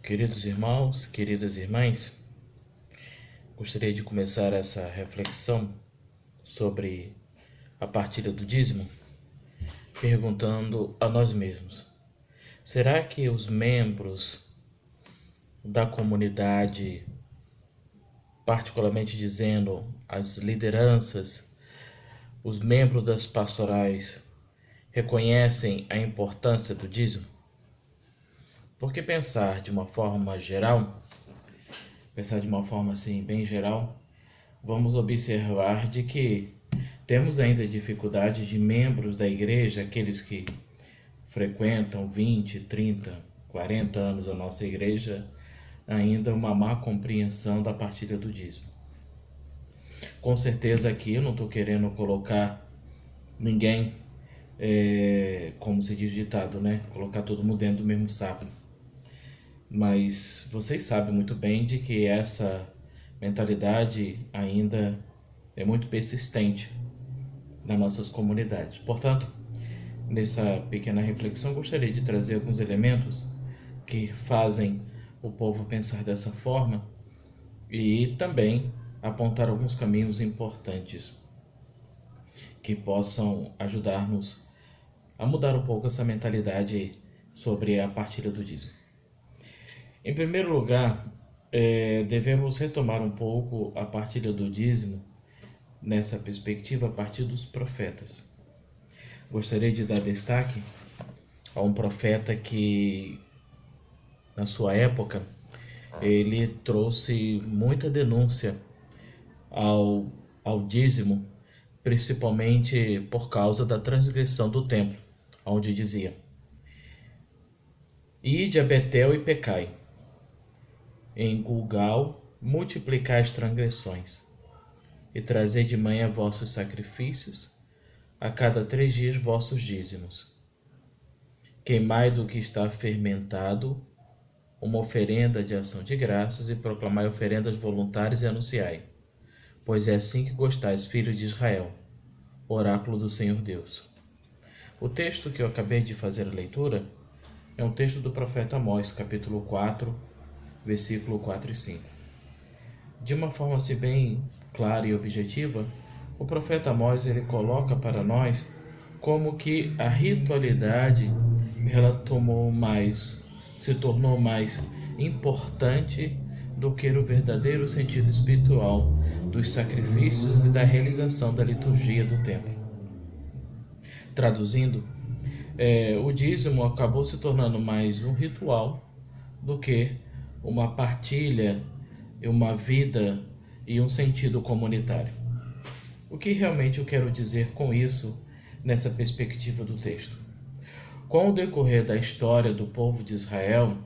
Queridos irmãos, queridas irmãs, gostaria de começar essa reflexão sobre a partilha do dízimo, perguntando a nós mesmos: será que os membros da comunidade, particularmente dizendo as lideranças, os membros das pastorais, reconhecem a importância do dízimo? Porque pensar de uma forma assim bem geral, vamos observar de que temos ainda dificuldade de membros da igreja, aqueles que frequentam 20, 30, 40 anos a nossa igreja, ainda uma má compreensão da partilha do dízimo. Com certeza aqui eu não estou querendo colocar ninguém, como se diz ditado, né? Colocar todo mundo dentro do mesmo saco. Mas vocês sabem muito bem de que essa mentalidade ainda é muito persistente nas nossas comunidades. Portanto, nessa pequena reflexão, gostaria de trazer alguns elementos que fazem o povo pensar dessa forma e também apontar alguns caminhos importantes que possam ajudar-nos a mudar um pouco essa mentalidade sobre a partilha do dízimo. Em primeiro lugar, devemos retomar um pouco a partilha do dízimo nessa perspectiva a partir dos profetas. Gostaria de dar destaque a um profeta que, na sua época, ele trouxe muita denúncia ao dízimo, principalmente por causa da transgressão do templo, onde dizia: Ide a Betel e pecai, em Gilgal multiplicai as transgressões, e trazei de manhã vossos sacrifícios, a cada 3 dias vossos dízimos. Queimai do que está fermentado uma oferenda de ação de graças, e proclamai oferendas voluntárias e anunciai: pois é assim que gostais, filho de Israel, oráculo do Senhor Deus. O texto que eu acabei de fazer a leitura é um texto do profeta Amós, capítulo 4, versículo 4 e 5. De uma forma assim bem clara e objetiva, o profeta Amós ele coloca para nós como que a ritualidade ela se tornou mais importante do que o verdadeiro sentido espiritual dos sacrifícios e da realização da liturgia do templo. Traduzindo, o dízimo acabou se tornando mais um ritual do que uma partilha, uma vida e um sentido comunitário. O que realmente eu quero dizer com isso nessa perspectiva do texto? Com o decorrer da história do povo de Israel,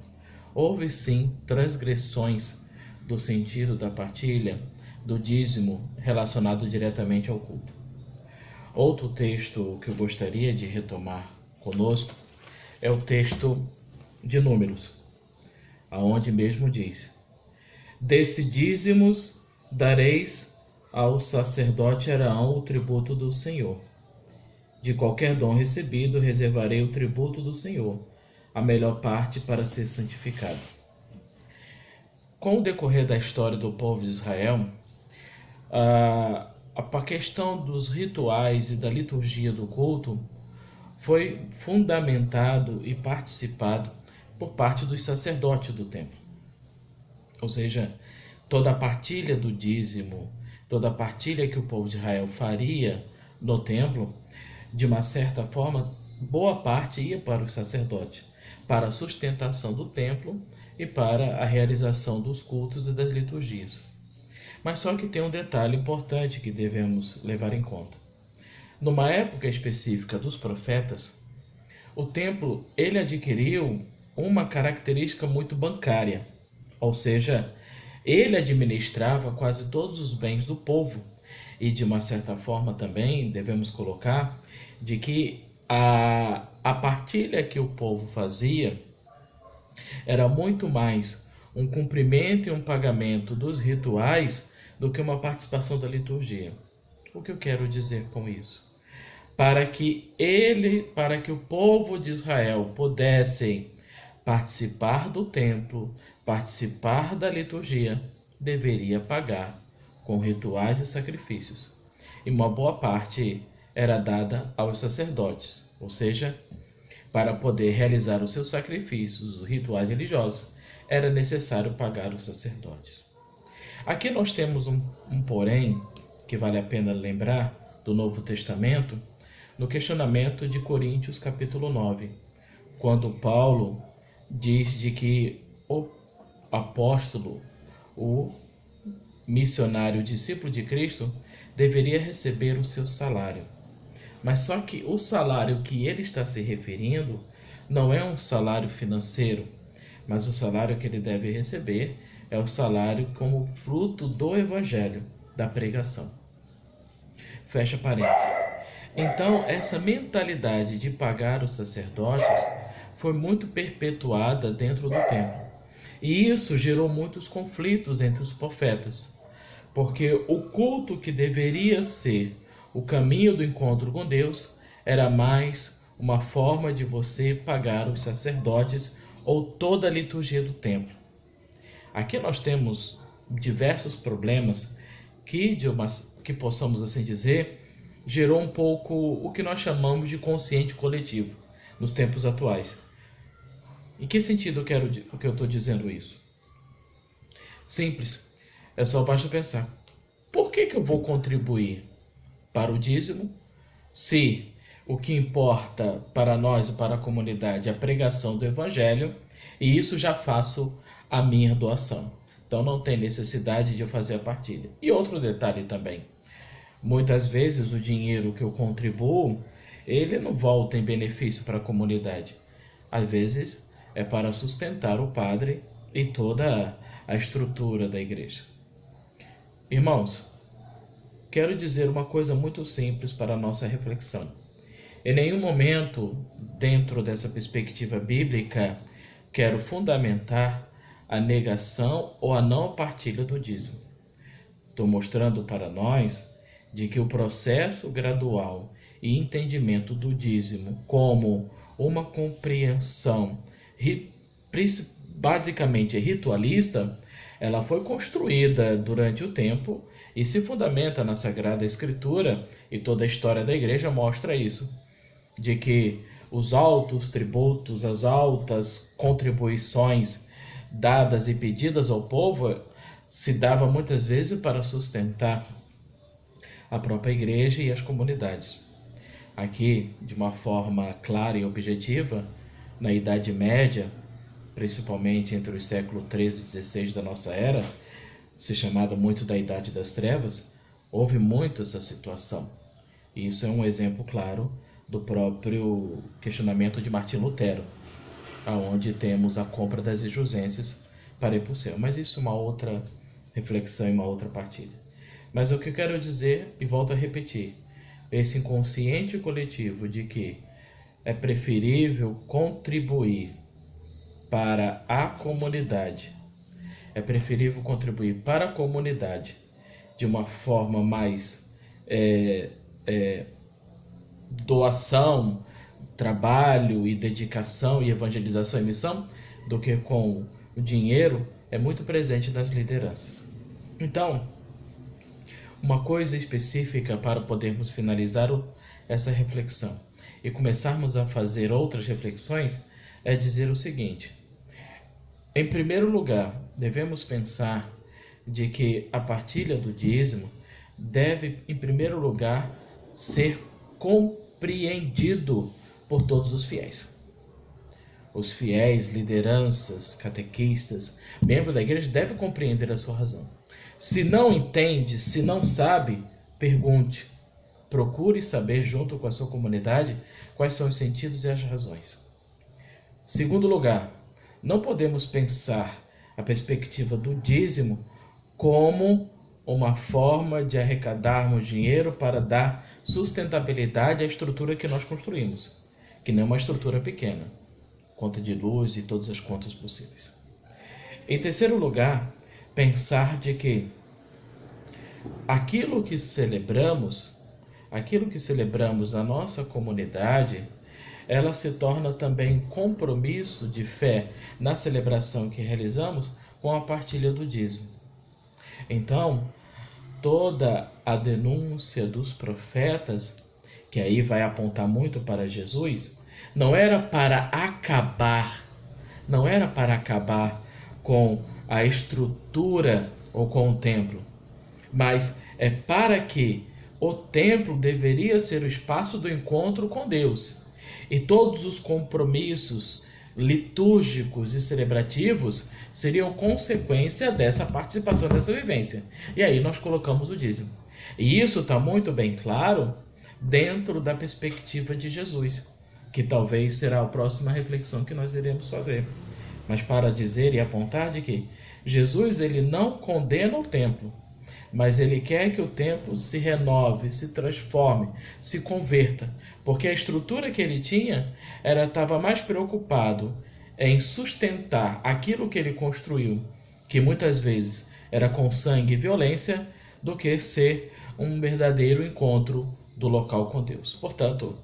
houve sim transgressões do sentido da partilha, do dízimo relacionado diretamente ao culto. Outro texto que eu gostaria de retomar conosco é o texto de Números, aonde mesmo diz: desse dízimos dareis ao sacerdote Araão o tributo do Senhor. De qualquer dom recebido, reservarei o tributo do Senhor, a melhor parte para ser santificado. Com o decorrer da história do povo de Israel, a questão dos rituais e da liturgia do culto foi fundamentado e participado por parte dos sacerdotes do templo. Ou seja, toda a partilha do dízimo, toda a partilha que o povo de Israel faria no templo, de uma certa forma, boa parte ia para os sacerdotes, para a sustentação do templo e para a realização dos cultos e das liturgias. Mas só que tem um detalhe importante que devemos levar em conta. Numa época específica dos profetas, o templo ele adquiriu uma característica muito bancária, ou seja, ele administrava quase todos os bens do povo, e de uma certa forma também devemos colocar de que a partilha que o povo fazia era muito mais um cumprimento e um pagamento dos rituais do que uma participação da liturgia. O que eu quero dizer com isso? Para que o povo de Israel pudesse participar do templo, participar da liturgia, deveria pagar com rituais e sacrifícios. E uma boa parte era dada aos sacerdotes, ou seja, para poder realizar os seus sacrifícios, os rituais religiosos, era necessário pagar os sacerdotes. Aqui nós temos um porém, que vale a pena lembrar, do Novo Testamento, no questionamento de Coríntios capítulo 9, quando Paulo diz de que o apóstolo, o missionário, o discípulo de Cristo, deveria receber o seu salário. Mas só que o salário que ele está se referindo não é um salário financeiro, mas o salário que ele deve receber é o salário como fruto do evangelho, da pregação. Fecha parênteses. Então, essa mentalidade de pagar os sacerdotes foi muito perpetuada dentro do templo. E isso gerou muitos conflitos entre os profetas, porque o culto que deveria ser o caminho do encontro com Deus era mais uma forma de você pagar os sacerdotes ou toda a liturgia do templo. Aqui nós temos diversos problemas que possamos assim dizer, gerou um pouco o que nós chamamos de consciente coletivo nos tempos atuais. Em que sentido eu estou dizendo isso? Simples. É só basta pensar. Por que eu vou contribuir para o dízimo se o que importa para nós e para a comunidade é a pregação do evangelho, e isso já faço a minha doação? Então não tem necessidade de eu fazer a partilha. E outro detalhe também. Muitas vezes o dinheiro que eu contribuo, ele não volta em benefício para a comunidade. Às vezes é para sustentar o padre e toda a estrutura da igreja. Irmãos, quero dizer uma coisa muito simples para a nossa reflexão. Em nenhum momento, dentro dessa perspectiva bíblica, quero fundamentar a negação ou a não partilha do dízimo. Estou mostrando para nós de que o processo gradual e entendimento do dízimo como uma compreensão basicamente ritualista, ela foi construída durante o tempo e se fundamenta na Sagrada Escritura, e toda a história da igreja mostra isso, de que os altos tributos, as altas contribuições dadas e pedidas ao povo se dava muitas vezes para sustentar a própria igreja e as comunidades. Aqui, de uma forma clara e objetiva, na Idade Média, principalmente entre os séculos 13 e 16 da nossa era, se chamada muito da Idade das Trevas, houve muito essa situação. E isso é um exemplo claro do próprio questionamento de Martim Lutero, aonde temos a compra das indulgências para ir para o céu. Mas isso é uma outra reflexão e uma outra partilha. Mas o que eu quero dizer, e volto a repetir, esse inconsciente coletivo de que é preferível contribuir para a comunidade, de uma forma mais doação, trabalho e dedicação e evangelização e missão, do que com o dinheiro, é muito presente nas lideranças. Então, uma coisa específica para podermos finalizar essa reflexão e começarmos a fazer outras reflexões é dizer o seguinte: em primeiro lugar, devemos pensar de que a partilha do dízimo deve, em primeiro lugar, ser compreendido por todos os fiéis. Os fiéis, lideranças, catequistas, membros da igreja devem compreender a sua razão. Se não entende, se não sabe, pergunte. Procure saber junto com a sua comunidade quais são os sentidos e as razões. Segundo lugar, não podemos pensar a perspectiva do dízimo como uma forma de arrecadarmos dinheiro para dar sustentabilidade à estrutura que nós construímos, que não é uma estrutura pequena, conta de luz e todas as contas possíveis. Em terceiro lugar, pensar de que aquilo que celebramos na nossa comunidade ela se torna também compromisso de fé na celebração que realizamos com a partilha do dízimo. Então, toda a denúncia dos profetas, que aí vai apontar muito para Jesus, não era para acabar com a estrutura ou com o templo, mas é para que o templo deveria ser o espaço do encontro com Deus. E todos os compromissos litúrgicos e celebrativos seriam consequência dessa participação, dessa vivência. E aí nós colocamos o dízimo. E isso está muito bem claro dentro da perspectiva de Jesus, que talvez será a próxima reflexão que nós iremos fazer. Mas para dizer e apontar de que Jesus ele não condena o templo, mas ele quer que o templo se renove, se transforme, se converta, porque a estrutura que ele tinha estava mais preocupado em sustentar aquilo que ele construiu, que muitas vezes era com sangue e violência, do que ser um verdadeiro encontro do local com Deus. Portanto,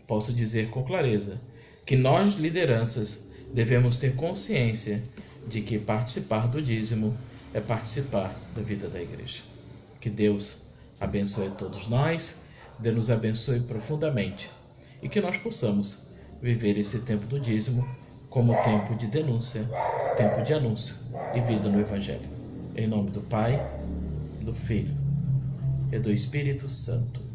posso dizer com clareza que nós, lideranças, devemos ter consciência de que participar do dízimo é participar da vida da igreja. Que Deus abençoe a todos nós, Deus nos abençoe profundamente e que nós possamos viver esse tempo do dízimo como tempo de denúncia, tempo de anúncio e vida no Evangelho. Em nome do Pai, do Filho e do Espírito Santo.